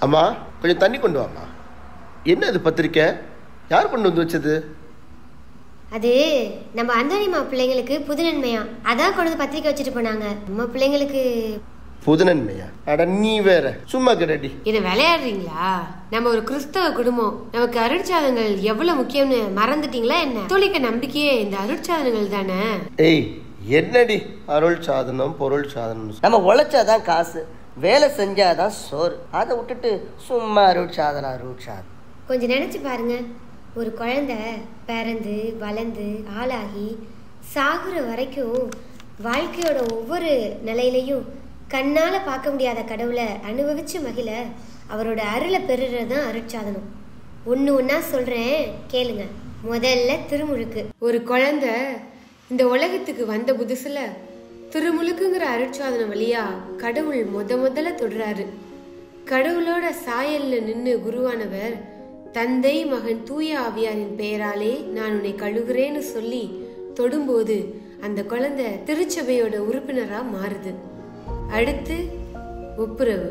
அம்மா கொஞ்சம் தண்ணி கொண்டு வாம்மா. என்ன அது பத்திரிக்கை? யார் கொண்டு வந்து வச்சது? அது நம்ம அந்தோனிமா பிள்ளைங்களுக்கு புது நன்மையா, அதான் கொண்டு வந்து பத்திரிக்கை வச்சுட்டு போனாங்க. நம்ம பிள்ளைங்களுக்கு புது நன்மையா? அட நீ வேற சும்மா கிடடி. என்ன விளையாடுறீங்களா? நம்ம ஒரு கிறிஸ்தவ குடும்பம், நமக்கு அருட்சாதனங்கள் எவ்வளவு முக்கியம்னு மறந்துட்டீங்களா என்ன? கத்தோலிக்க நம்பிக்கையே இந்த அருட்சாதனங்கள் தானே. ஏய் என்னடி அருள் சாதனம் பொருள் சாதனம்? நம்ம உழைச்சாதான் காசு, வேலை செஞ்சாதான் சோறு. அதை விட்டுட்டு சும்மா அருட்சாதனம். கொஞ்சம் நினைச்சு பாருங்க, ஒரு குழந்தை பிறந்து வளர்ந்து ஆளாகி சாகுற வரைக்கும் வாழ்க்கையோட ஒவ்வொரு நிலையிலையும் கண்ணால பார்க்க முடியாத கடவுளை அனுபவிச்சு மகிழ அவரோட அருளை பெறுறதுதான் அருட்சாதனம். ஒன்று ஒன்றா சொல்றேன் கேளுங்க. முதல்ல திருமுழுக்கு. ஒரு குழந்தை இந்த உலகத்துக்கு வந்த புதுசுல திருமுழுக்குங்கிற அருட்சாதனம் வழியா கடவுள் முதல்ல தொடுறாரு. கடவுளோட சாயல்ல நின்று குருவானவர் தந்தை மகன் தூய ஆவியாரின் பெயராலே நான் உன்னை கழுகுறேன்னு சொல்லி தொடும்போது அந்த குழந்தை திருச்சபையோட உறுப்பினரா மாறுது. அடுத்து ஒப்புரவு.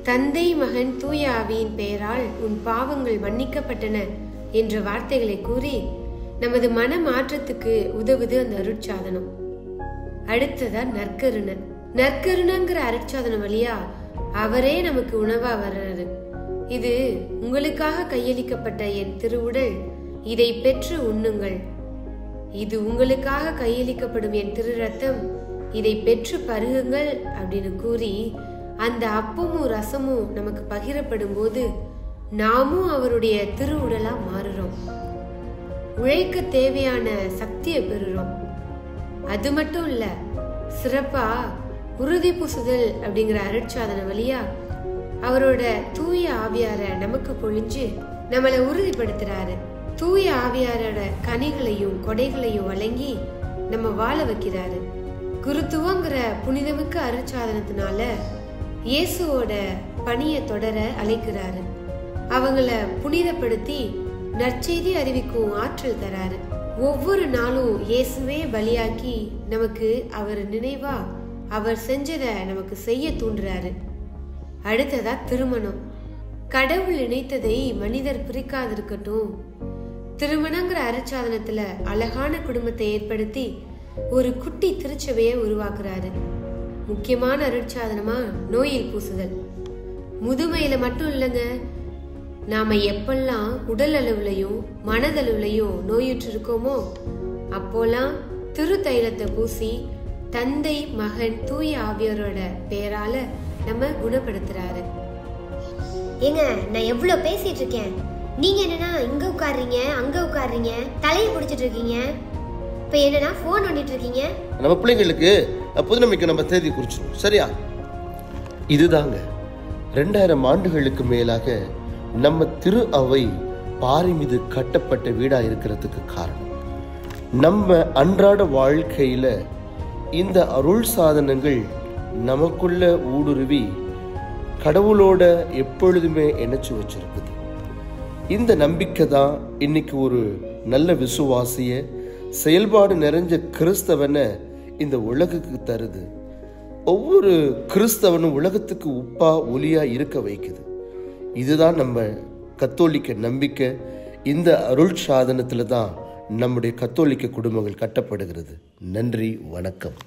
தந்தை மகன் தூய ஆவியின் பெயரால் உன் பாவங்கள் மன்னிக்கப்பட்டன என்ற வார்த்தைகளை கூறி நமது மன மாற்றத்துக்கு உதவுது அந்த அருட்சாதனம். அடுத்ததா நற்கருணை. நற்கருணைங்கிற அருட்சாதனம் வழியா அவரே நமக்கு உணவா வர்றாரு. இது உங்களுக்காக கையளிக்கப்பட்ட என் திருவுடல், இதை பெற்று உண்ணுங்கள். இது உங்களுக்காக கையளிக்கப்படும் என் திரு ரத்தம், இதை பெற்று பருகுங்கள் அப்படின்னு கூறி அந்த அப்பமும் ரசமும் நமக்கு பகிரப்படும் போது நாமும் அவருடைய திருவுடலா மாறுறோம். உழைக்க தேவையான சக்தியை பெறுறோம். அது மட்டும் இல்ல, சிறப்பா உறுதி பூசுதல் அப்படிங்கிற அருட்சாதன வழியா அவரோட தூய ஆவியார நமக்கு பொழிஞ்சு நம்மளை உறுதிப்படுத்துறாரு. தூய ஆவியாரோட கனிகளையும் கொடைகளையும் வழங்கி நம்ம வாழ வைக்கிறாரு. குருத்துவங்கிற புனிதமிக்க அருட்சாதனத்தினால இயேசுவோட பணியை தொடர அழைக்கிறாரு. அவங்கள புனிதப்படுத்தி நற்செய்தி அறிவிக்கும் ஆற்றல் தராரு. ஒவ்வொரு நாளும் இயேசுவே பலியாக்கி நமக்கு அவர் நினைவா அவர் செஞ்சதை நமக்கு செய்ய தூண்டுறாரு. அடுத்ததா திருமணம். கடவுள் இணைத்ததை மனிதர் பிரிக்காதிருக்கட்டும். திருமணங்கிற அருட்சாதனத்துல அழகான குடும்பத்தை ஏற்படுத்தி ஒரு குட்டி திருச்சபையை உருவாக்குறாரு. முக்கியமான அருட்சாதனமா நோயில் பூசுதல். முதுமையில மட்டும் இல்லைங்க, நாம எப்பெல்லாம் உடல் அளவுலையும் மனதளவுலையும் நோயுற்று இருக்கோமோ அப்போலாம் திரு தைலத்தை பூசி தந்தை மகன் தூய ஆவியாரோட பெயரால நம்ம குணப்படுத்துறாரு. ஏங்க நான் எவ்வளவு பேசிட்டு இருக்கேன், நீங்க என்னன்னா இங்க உட்கார்றீங்க அங்க உட்கார்றீங்க, தலையை பிடிச்சிட்டு இருக்கீங்க. இப்ப என்னன்னா போன் பண்ணிட்டு இருக்கீங்க. நம்ம பிள்ளைங்களுக்கு புதுநம்பிக்கை நம்ம தேதி குறிச்சிடும், சரியா? இதுதாங்க 2000 ஆண்டுகளுக்கு மேலாக நம்ம திரு அவை பாறை மீது கட்டப்பட்ட வீடா இருக்கிறதுக்கு காரணம். நம்ம அன்றாட வாழ்க்கையில இந்த அருள் சாதனங்கள் நமக்குள்ள ஊடுருவி கடவுளோட எப்பொழுதுமே இணைச்சு வச்சிருக்குது. இந்த நம்பிக்கை தான் இன்னைக்கு ஒரு நல்ல விசுவாசிய செயல்பாடு நிறைஞ்ச கிறிஸ்தவனை இந்த உலகுக்கு தருது. ஒவ்வொரு கிறிஸ்தவனும் உலகத்துக்கு உப்பா ஒளியா இருக்க வைக்குது. இதுதான் நம்ம கத்தோலிக்க நம்பிக்கை. இந்த அருள் சாதனத்துல தான் நம்முடைய கத்தோலிக்க குடும்பங்கள் கட்டப்படுகிறது. நன்றி, வணக்கம்.